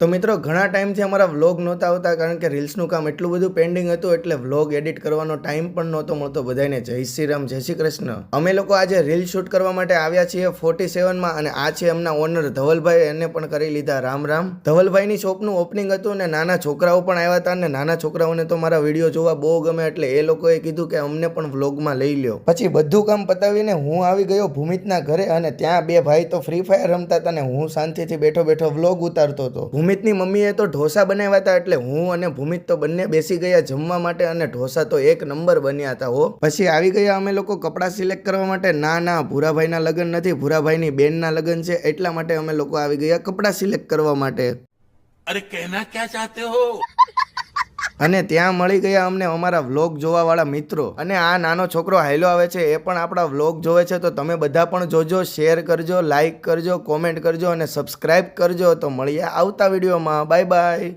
તો મિત્રો ઘણા ટાઈમથી અમારા વ્લોગ નહોતા આવતા કારણ કે રીલ્સનું કામ એટલું બધું પેન્ડિંગ હતું એટલે વ્લોગ એડિટ કરવાનો ટાઈમ પણ નહોતો મળતો. બધાને જય શ્રી રામ, જય શ્રી કૃષ્ણ. અમે લોકો આજે રીલ શૂટ કરવા માટે આવ્યા છીએ 47માં અને આ છે એમના ઓનર ધવલભાઈ. એને પણ કરી લીધા રામ રામ. ધવલભાઈની શોપનું ઓપનિંગ હતું અને નાના છોકરાઓ પણ આવ્યા હતા અને નાના છોકરાઓને તો મારા વિડીયો જોવા બહુ ગમે એટલે એ લોકોએ કીધું કે અમને પણ વ્લોગમાં લઈ લ્યો. પછી બધું કામ પતાવીને હું આવી ગયો ભૂમિતના ઘરે અને ત્યાં બે ભાઈ તો ફ્રી ફાયર રમતા હતા અને હું શાંતિથી બેઠો બેઠો વ્લોગ ઉતારતો હતો. ભૂમિતની મમ્મીએ તો ઢોસા બનાવ્યા હતા એટલે હું અને ભૂમિત તો બંને બેસી ગયા જમવા માટે અને ઢોસા તો એક નંબર બન્યા હતા હો. પછી આવી ગયા અમે લોકો કપડાં સિલેક્ટ કરવા માટે. ના ભૂરાભાઈના લગ્ન નથી, ભૂરાભાઈની બેનના લગ્ન છે એટલા માટે અમે લોકો આવી ગયા કપડાં સિલેક્ટ કરવા માટે. અરે કહેના ક્યાં ચાહતે હો? અને ત્યાં મળી ગયા અમને અમારા વ્લોગ જોવા વાળા મિત્રો. અને આ નાનો છોકરો હાઈલો આવે છે એ પણ આપણા વ્લોગ જોવે છે તો તમે બધા પણ જોજો, શેર કરજો, લાઈક કરજો, કોમેન્ટ કરજો અને સબસ્ક્રાઇબ કરજો. તો મળીએ આવતા વિડીયોમાં. Bye bye.